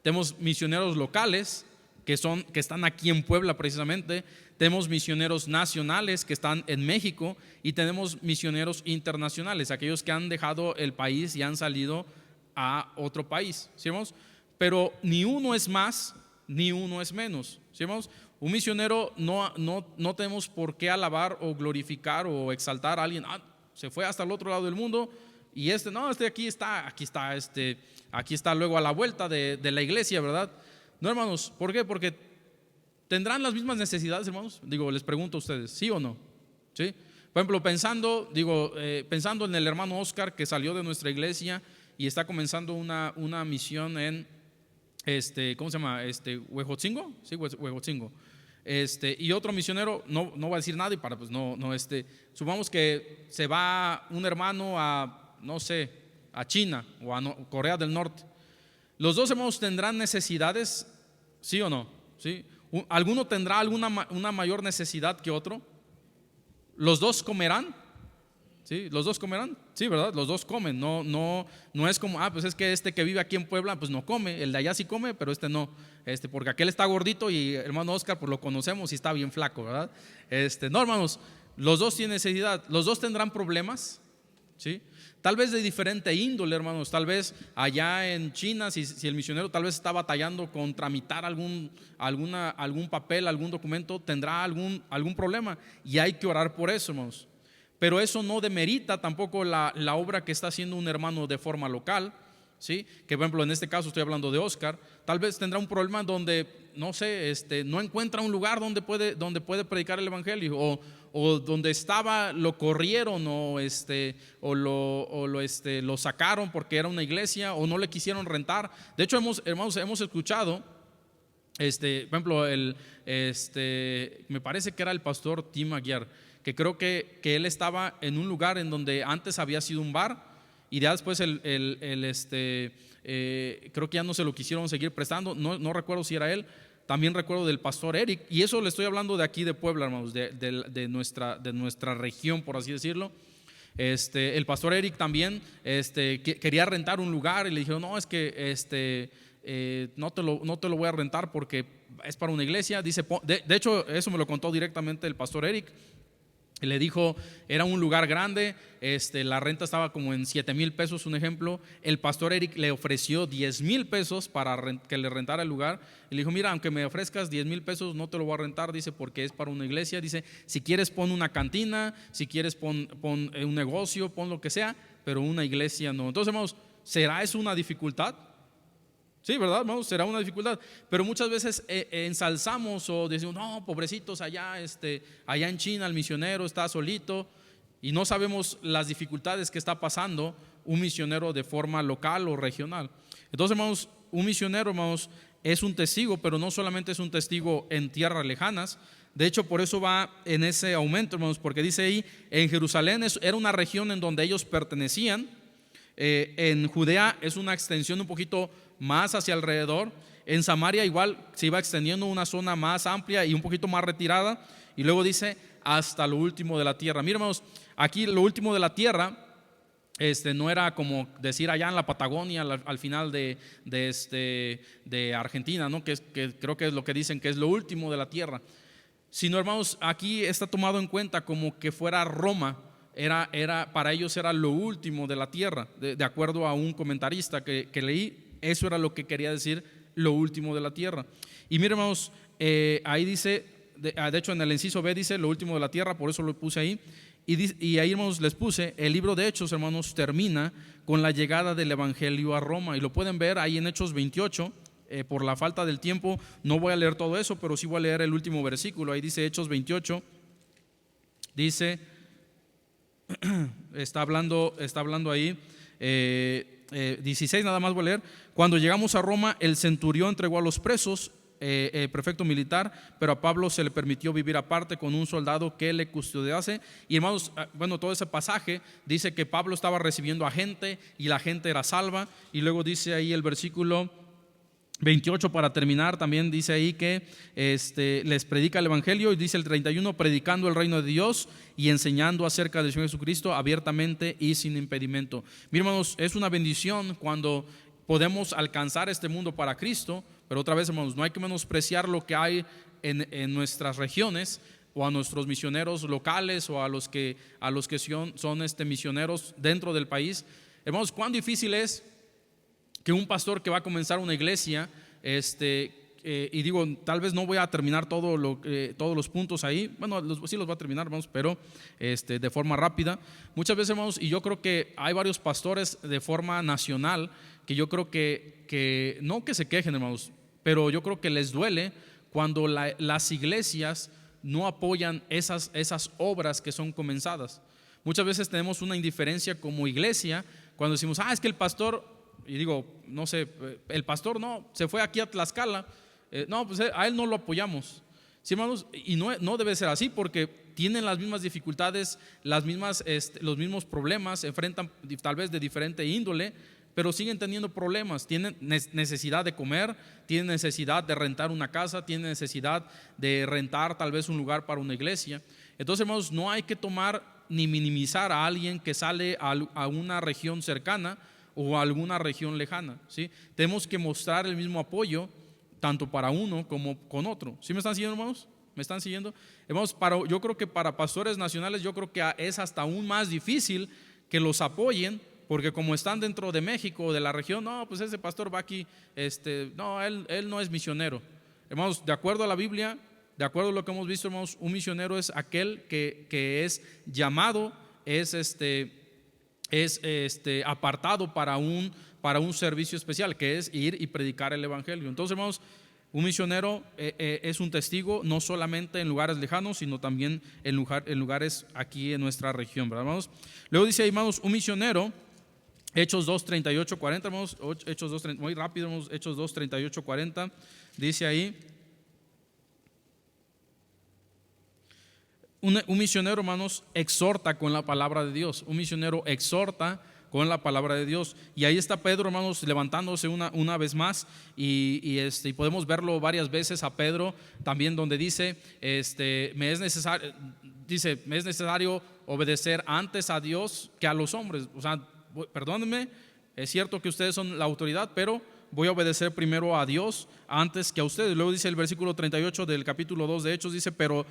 Tenemos misioneros locales que están aquí en Puebla precisamente. Tenemos misioneros nacionales que están en México, y tenemos misioneros internacionales, aquellos que han dejado el país y han salido a otro país, ¿sí, hermanos? Pero ni uno es más ni uno es menos, ¿sí, hermanos? Un misionero no tenemos por qué alabar o glorificar o exaltar a alguien. Se fue hasta el otro lado del mundo, y aquí está luego a la vuelta de la iglesia, ¿verdad? No, hermanos, ¿por qué? Porque tendrán las mismas necesidades, hermanos. Digo, les pregunto a ustedes, ¿sí o no? ¿Sí? Por ejemplo, pensando en el hermano Oscar, que salió de nuestra iglesia y está comenzando una misión en ¿cómo se llama? Huejotzingo. Sí, Huejotzingo. y otro misionero, no va a decir nada y para pues supongamos que se va un hermano a, no sé, a China o a Corea del Norte. Los dos hermanos tendrán necesidades, ¿sí o no? ¿Sí? ¿Alguno tendrá una mayor necesidad que otro? ¿Los dos comerán? ¿Sí? ¿Los dos comerán? Sí, ¿verdad? Los dos comen. No es como, pues es que este que vive aquí en Puebla, pues no come. El de allá sí come, pero este no. Porque aquel está gordito y hermano Oscar, pues lo conocemos y está bien flaco, ¿verdad? No, hermanos, los dos tienen necesidad. Los dos tendrán problemas, ¿sí? Tal vez de diferente índole, hermanos. Tal vez allá en China, si el misionero tal vez está batallando con tramitar algún papel, algún documento, tendrá algún problema y hay que orar por eso, hermanos. Pero eso no demerita tampoco la obra que está haciendo un hermano de forma local, ¿sí? Que por ejemplo en este caso estoy hablando de Oscar. Tal vez tendrá un problema donde, no sé, no encuentra un lugar donde puede predicar el evangelio, o donde estaba lo corrieron o lo sacaron porque era una iglesia o no le quisieron rentar. De hecho, hermanos, hemos escuchado, por ejemplo, me parece que era el pastor Tim Aguiar, que creo que él estaba en un lugar en donde antes había sido un bar y ya después creo que ya no se lo quisieron seguir prestando. No recuerdo si era él. También recuerdo del pastor Eric, y eso le estoy hablando de aquí de Puebla, hermanos, de nuestra región, por así decirlo. El pastor Eric también quería rentar un lugar y le dijeron, no, es que no te lo voy a rentar porque es para una iglesia. Dice, de hecho, eso me lo contó directamente el pastor Eric. Le dijo, era un lugar grande, la renta estaba como en 7,000 pesos, un ejemplo. El pastor Eric le ofreció 10,000 pesos para que le rentara el lugar. Y le dijo, mira, aunque me ofrezcas 10,000 pesos, no te lo voy a rentar, dice, porque es para una iglesia. Dice, si quieres pon una cantina, si quieres pon un negocio, pon lo que sea, pero una iglesia no. Entonces, hermanos, ¿será eso una dificultad? Sí, ¿verdad, hermanos? Será una dificultad, pero muchas veces ensalzamos o decimos, no, pobrecitos allá en China el misionero está solito, y no sabemos las dificultades que está pasando un misionero de forma local o regional. Entonces, hermanos, un misionero, hermanos, es un testigo, pero no solamente es un testigo en tierras lejanas. De hecho, por eso va en ese aumento, hermanos, porque dice ahí, en Jerusalén era una región en donde ellos pertenecían. En Judea es una extensión un poquito más hacia alrededor. En Samaria igual se iba extendiendo una zona más amplia y un poquito más retirada. Y luego dice hasta lo último de la tierra. Mira, hermanos, aquí lo último de la tierra no era como decir allá en la Patagonia al final de Argentina, ¿no? Que creo que es lo que dicen que es lo último de la tierra. Sino, hermanos, aquí está tomado en cuenta como que fuera Roma. Para ellos era lo último de la tierra, de acuerdo a un comentarista que leí. Eso era lo que quería decir lo último de la tierra. Y miren, hermanos, ahí dice, de hecho en el inciso B dice lo último de la tierra, por eso lo puse ahí. Y ahí, hermanos, les puse, el libro de Hechos, hermanos, termina con la llegada del evangelio a Roma. Y lo pueden ver ahí en Hechos 28. Por la falta del tiempo no voy a leer todo eso, pero sí voy a leer el último versículo. Ahí dice Hechos 28, dice, está hablando ahí, 16 nada más voy a leer. Cuando llegamos a Roma, el centurión entregó a los presos, prefecto militar, pero a Pablo se le permitió vivir aparte con un soldado que le custodiase. Y, hermanos, bueno, todo ese pasaje dice que Pablo estaba recibiendo a gente y la gente era salva. Y luego dice ahí el versículo 28 para terminar, también dice ahí que les predica el evangelio, y dice el 31, predicando el reino de Dios y enseñando acerca del Señor Jesucristo abiertamente y sin impedimento. Miren, hermanos, es una bendición cuando podemos alcanzar este mundo para Cristo, pero otra vez, hermanos, no hay que menospreciar lo que hay en nuestras regiones, o a nuestros misioneros locales, o a los que son misioneros dentro del país. Hermanos, cuán difícil es que un pastor que va a comenzar una iglesia, y digo, tal vez no voy a terminar todos los puntos ahí, bueno, sí los voy a terminar, hermanos, pero de forma rápida. Muchas veces, hermanos, y yo creo que hay varios pastores de forma nacional que yo creo que no que se quejen, hermanos, pero yo creo que les duele cuando las iglesias no apoyan esas obras que son comenzadas. Muchas veces tenemos una indiferencia como iglesia cuando decimos, es que el pastor, y digo, no sé, el pastor no, se fue aquí a Tlaxcala, no, pues a él no lo apoyamos. ¿Sí, hermanos? Y no debe ser así, porque tienen las mismas dificultades, los mismos problemas, enfrentan tal vez de diferente índole, pero siguen teniendo problemas, tienen necesidad de comer, tienen necesidad de rentar una casa, tienen necesidad de rentar tal vez un lugar para una iglesia. Entonces, hermanos, no hay que tomar ni minimizar a alguien que sale a una región cercana o a alguna región lejana, ¿sí? Tenemos que mostrar el mismo apoyo tanto para uno como con otro. ¿Sí me están siguiendo, hermanos? ¿Me están siguiendo? Hermanos, yo creo que para pastores nacionales, yo creo que es hasta aún más difícil que los apoyen, porque como están dentro de México o de la región, no, pues ese pastor va aquí, no, él no es misionero. Hermanos, de acuerdo a la Biblia, de acuerdo a lo que hemos visto, hermanos, un misionero es aquel que es llamado, es apartado para un servicio especial, que es ir y predicar el evangelio. Entonces, hermanos, un misionero es un testigo no solamente en lugares lejanos, sino también en lugares aquí en nuestra región, ¿verdad, hermanos? Luego dice ahí, hermanos, un misionero, Hechos 2, 38, 40, hermanos, Hechos 2, muy rápido, hermanos, Hechos 2, 38, 40, dice ahí, un misionero, hermanos, exhorta con la palabra de Dios. Un misionero exhorta con la palabra de Dios. Y ahí está Pedro, hermanos, levantándose una vez más. Y podemos verlo varias veces a Pedro también, donde dice, me es necesario obedecer antes a Dios que a los hombres. O sea, perdónenme, es cierto que ustedes son la autoridad, pero voy a obedecer primero a Dios antes que a ustedes. Luego dice el versículo 38 del capítulo 2 de Hechos, dice Pedro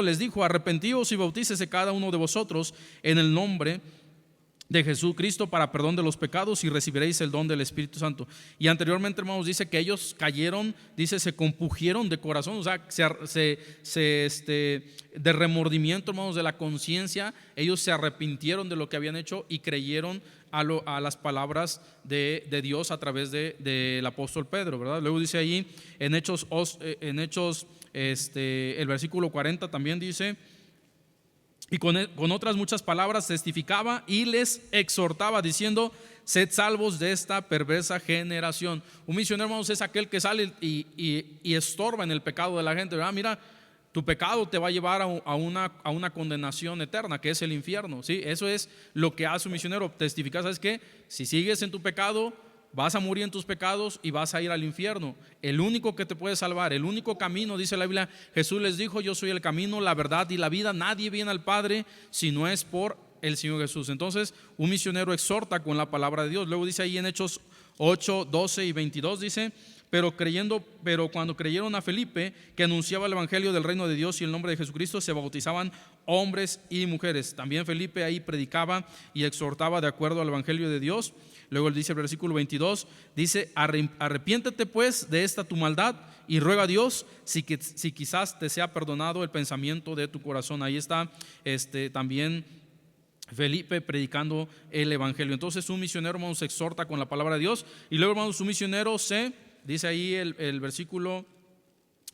les dijo, arrepentíos y bautícese cada uno de vosotros en el nombre de Jesucristo para perdón de los pecados y recibiréis el don del Espíritu Santo. Y anteriormente, hermanos, dice que ellos cayeron, dice, se compungieron de corazón, o sea, de remordimiento, hermanos, de la conciencia. Ellos se arrepintieron de lo que habían hecho y creyeron a las palabras de Dios a través del apóstol Pedro, ¿verdad? Luego dice ahí en Hechos, el versículo 40 también dice, y con otras muchas palabras testificaba y les exhortaba diciendo, sed salvos de esta perversa generación. Un misionero, hermanos, es aquel que sale y estorba en el pecado de la gente, ¿verdad? Mira, tu pecado te va a llevar a una condenación eterna, que es el infierno, ¿sí? Eso es lo que hace un misionero, testificar. ¿Sabes qué? Si sigues en tu pecado, vas a morir en tus pecados y vas a ir al infierno. El único que te puede salvar, el único camino, dice la Biblia, Jesús les dijo, yo soy el camino, la verdad y la vida. Nadie viene al Padre si no es por el Señor Jesús. Entonces, un misionero exhorta con la palabra de Dios. Luego dice ahí en Hechos 8, 12 y 22, dice, pero cuando creyeron a Felipe, que anunciaba el evangelio del reino de Dios y el nombre de Jesucristo, se bautizaban hombres y mujeres. También Felipe ahí predicaba y exhortaba de acuerdo al evangelio de Dios. Luego él dice el versículo 22, dice, arrepiéntete pues de esta tu maldad y ruega a Dios si quizás te sea perdonado el pensamiento de tu corazón. Ahí está también Felipe predicando el evangelio. Entonces un misionero, hermanos, se exhorta con la palabra de Dios. Y luego, hermanos, un misionero dice ahí el versículo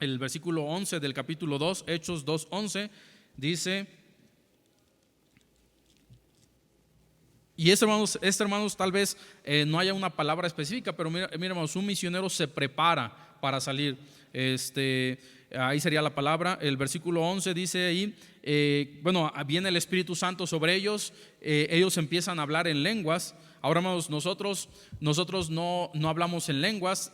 11 del capítulo 2, Hechos 2:11, dice, y hermanos, tal vez no haya una palabra específica, pero mira, hermanos, un misionero se prepara para salir. Ahí sería la palabra. El versículo 11 dice ahí, viene el Espíritu Santo sobre ellos, ellos empiezan a hablar en lenguas. Ahora, hermanos, nosotros no hablamos en lenguas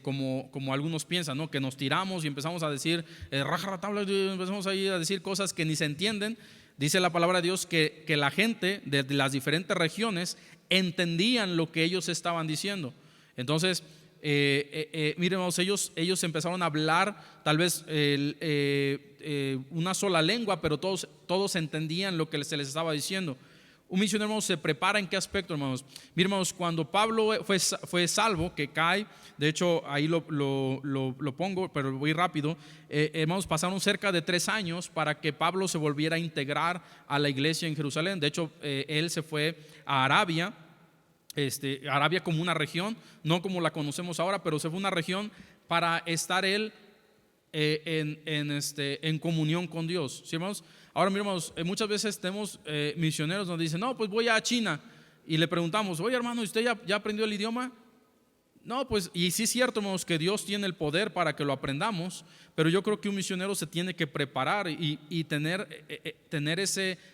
como algunos piensan, ¿no? Que nos tiramos y empezamos a decir empezamos a decir cosas que ni se entienden. Dice la palabra de Dios que la gente de las diferentes regiones entendían lo que ellos estaban diciendo. Entonces, miren, hermanos, ellos empezaron a hablar tal vez una sola lengua, pero todos entendían lo que se les estaba diciendo. Un misionero, hermanos, se prepara ¿en qué aspecto, hermanos? Miren, hermanos, cuando Pablo fue salvo, que cae, de hecho ahí lo pongo, pero voy rápido, hermanos, pasaron cerca de 3 años para que Pablo se volviera a integrar a la iglesia en Jerusalén. De hecho, él se fue a Arabia, Arabia como una región, no como la conocemos ahora, pero se fue a una región para estar él en comunión con Dios, ¿sí, hermanos? Ahora, miramos, muchas veces tenemos misioneros donde dicen, no, pues voy a China, y le preguntamos, oye, hermano, ¿usted ya aprendió el idioma? No, pues, y sí es cierto, hermanos, que Dios tiene el poder para que lo aprendamos, pero yo creo que un misionero se tiene que preparar y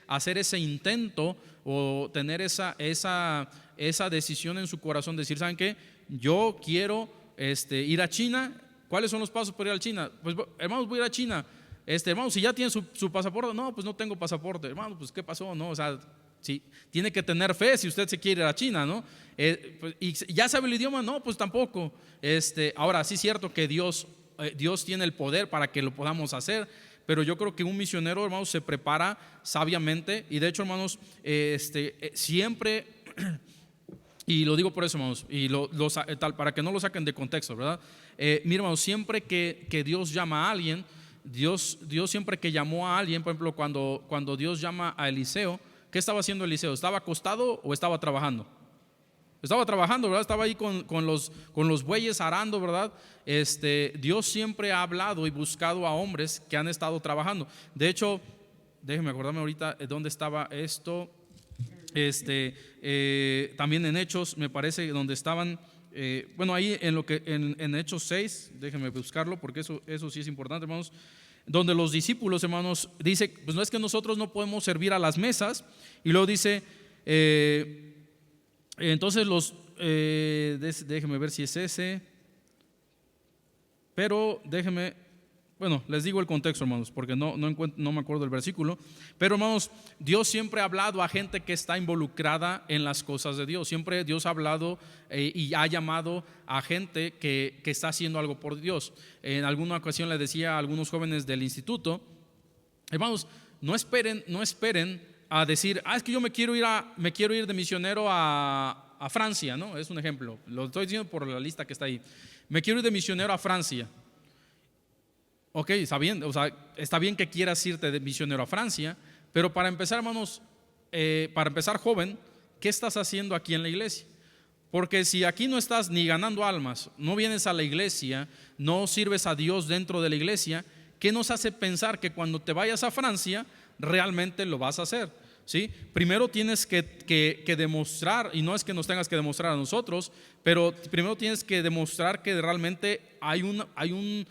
hacer ese intento o tener esa decisión en su corazón, decir, ¿saben qué? Yo quiero ir a China. ¿Cuáles son los pasos para ir a China? Pues, hermanos, voy a ir a China. Hermano, si ya tiene su pasaporte, no, pues no tengo pasaporte, hermano, pues ¿qué pasó? No, o sea, sí, tiene que tener fe si usted se quiere ir a China, ¿no? Pues, y ya sabe el idioma, no, pues tampoco. Ahora sí es cierto que Dios tiene el poder para que lo podamos hacer, pero yo creo que un misionero, hermanos, se prepara sabiamente y de hecho, hermanos, siempre, y lo digo por eso, hermanos, y tal, para que no lo saquen de contexto, ¿verdad? Mira, hermanos, siempre que Dios llama a alguien, Dios siempre que llamó a alguien, por ejemplo, cuando Dios llama a Eliseo, ¿qué estaba haciendo Eliseo? ¿Estaba acostado o estaba trabajando? Estaba trabajando, ¿verdad? Estaba ahí con los bueyes arando, ¿verdad? Dios siempre ha hablado y buscado a hombres que han estado trabajando. De hecho, déjenme acordarme ahorita dónde estaba esto. También en Hechos, me parece, donde estaban, bueno, ahí en Hechos 6, déjenme buscarlo porque eso sí es importante, hermanos. Donde los discípulos, hermanos, dice, pues no es que nosotros no podemos servir a las mesas, y luego dice, entonces déjenme ver si es ese, pero déjenme, bueno, les digo el contexto, hermanos, porque no me acuerdo del versículo, pero hermanos, Dios siempre ha hablado a gente que está involucrada en las cosas de Dios. Siempre Dios ha hablado y ha llamado a gente que está haciendo algo por Dios. En alguna ocasión le decía a algunos jóvenes del instituto, hermanos, no esperen a decir, es que yo me quiero ir de misionero a Francia, ¿no? Es un ejemplo, lo estoy diciendo por la lista que está ahí. Me quiero ir de misionero a Francia. Ok, está bien, o sea, está bien que quieras irte de misionero a Francia, pero para empezar, hermanos, para empezar, joven, ¿qué estás haciendo aquí en la iglesia? Porque si aquí no estás ni ganando almas, no vienes a la iglesia, no sirves a Dios dentro de la iglesia, ¿qué nos hace pensar que cuando te vayas a Francia realmente lo vas a hacer? ¿Sí? Primero tienes que demostrar, y no es que nos tengas que demostrar a nosotros, pero primero tienes que demostrar que realmente hay un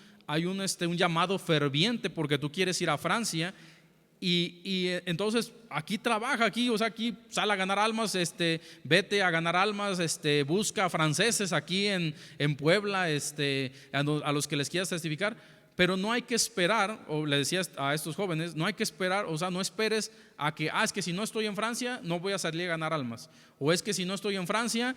llamado ferviente porque tú quieres ir a Francia y entonces aquí trabaja, aquí sale a ganar almas, vete a ganar almas, busca franceses aquí en Puebla, a los que les quieras testificar, pero no hay que esperar, o le decías a estos jóvenes, no hay que esperar, o sea, no esperes a que, es que si no estoy en Francia no voy a salir a ganar almas, o es que si no estoy en Francia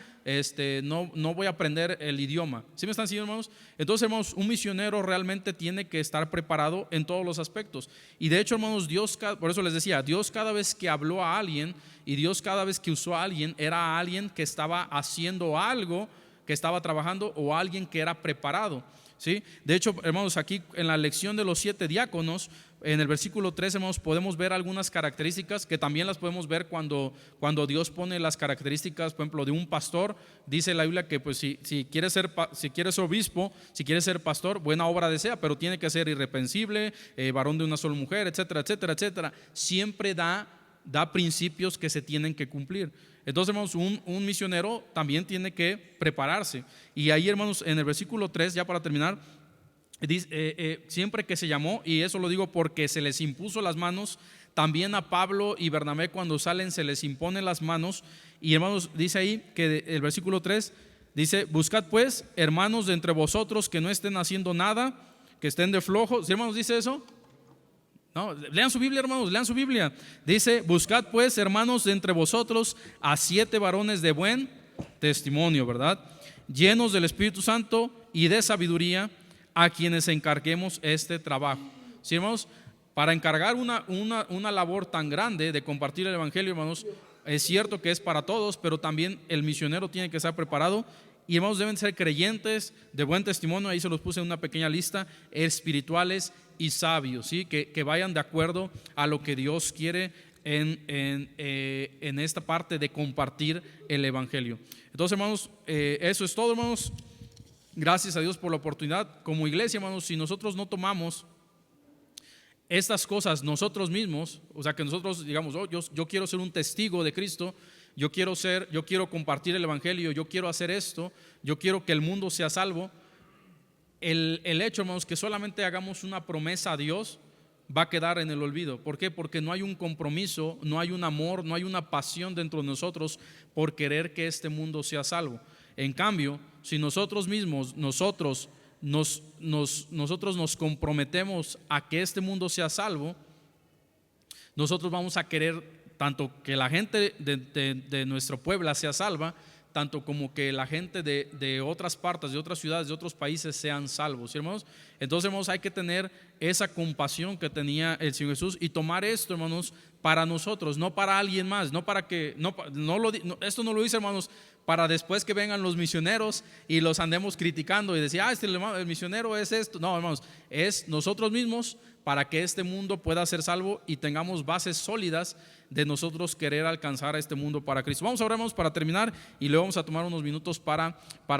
no voy a aprender el idioma. ¿Sí me están siguiendo, hermanos? Entonces, hermanos, un misionero realmente tiene que estar preparado en todos los aspectos. Y de hecho, hermanos, Dios, por eso les decía, Dios cada vez que habló a alguien y Dios cada vez que usó a alguien, era a alguien que estaba haciendo algo, que estaba trabajando, o alguien que era preparado. ¿Sí? De hecho, hermanos, aquí en la lección de los 7 diáconos, en el versículo 13, hermanos, podemos ver algunas características que también las podemos ver cuando Dios pone las características, por ejemplo, de un pastor. Dice la Biblia que pues, si quieres ser obispo, si quieres ser pastor, buena obra desea, pero tiene que ser irreprensible, varón de una sola mujer, etcétera, etcétera, etcétera. Siempre da principios que se tienen que cumplir. Entonces, hermanos, un misionero también tiene que prepararse. Y ahí, hermanos, en el versículo 3, ya para terminar, dice, siempre que se llamó, y eso lo digo porque se les impuso las manos, también a Pablo y Bernabé cuando salen se les imponen las manos. Y hermanos, dice ahí que el versículo 3 dice, buscad pues, hermanos, de entre vosotros que no estén haciendo nada, que estén de flojos. ¿Sí, hermanos, dice eso? No, lean su Biblia, hermanos, lean su Biblia. Dice, buscad pues, hermanos, de entre vosotros a 7 varones de buen testimonio, ¿verdad? Llenos del Espíritu Santo y de sabiduría, a quienes encarguemos este trabajo. ¿Sí, hermanos? Para encargar una labor tan grande de compartir el Evangelio, hermanos, es cierto que es para todos, pero también el misionero tiene que estar preparado. Y hermanos, deben ser creyentes de buen testimonio, ahí se los puse en una pequeña lista, espirituales y sabios, ¿sí? Que vayan de acuerdo a lo que Dios quiere en esta parte de compartir el Evangelio. Entonces, hermanos, eso es todo, hermanos. Gracias a Dios por la oportunidad. Como iglesia, hermanos, si nosotros no tomamos estas cosas nosotros mismos, o sea, que nosotros digamos, yo quiero ser un testigo de Cristo, yo quiero compartir el evangelio, yo quiero hacer esto, yo quiero que el mundo sea salvo. El hecho, hermanos, que solamente hagamos una promesa a Dios va a quedar en el olvido. ¿Por qué? Porque no hay un compromiso, no hay un amor, no hay una pasión dentro de nosotros por querer que este mundo sea salvo. En cambio, si nosotros mismos, nosotros nos comprometemos a que este mundo sea salvo, nosotros vamos a querer tanto que la gente de nuestro pueblo sea salva, tanto como que la gente de otras partes, de otras ciudades, de otros países sean salvos, ¿sí, hermanos? Entonces, hermanos, hay que tener esa compasión que tenía el Señor Jesús y tomar esto, hermanos, para nosotros, no para alguien más, no para que, esto no lo dice, hermanos, para después que vengan los misioneros y los andemos criticando y decir, el misionero es esto. No, hermanos, es nosotros mismos para que este mundo pueda ser salvo y tengamos bases sólidas de nosotros querer alcanzar a este mundo para Cristo. Vamos a orar, hermanos, para terminar, y luego vamos a tomar unos minutos para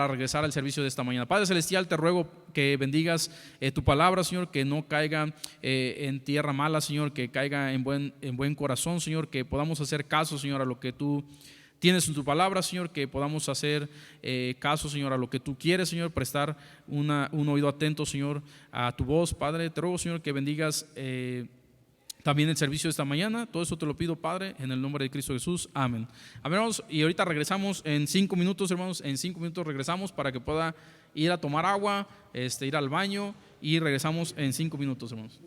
regresar al servicio de esta mañana. Padre Celestial, te ruego que bendigas tu palabra, Señor, que no caiga en tierra mala, Señor, que caiga en buen corazón, Señor, que podamos hacer caso, Señor, a lo que tú tienes en tu palabra, Señor, que podamos hacer caso, Señor, a lo que tú quieres, Señor, prestar un oído atento, Señor, a tu voz. Padre, te ruego, Señor, que bendigas también el servicio de esta mañana. Todo eso te lo pido, Padre, en el nombre de Cristo Jesús. Amén. Amén, hermanos, y ahorita regresamos en 5 minutos, hermanos. En 5 minutos regresamos para que pueda ir a tomar agua, ir al baño, y regresamos en 5 minutos, hermanos.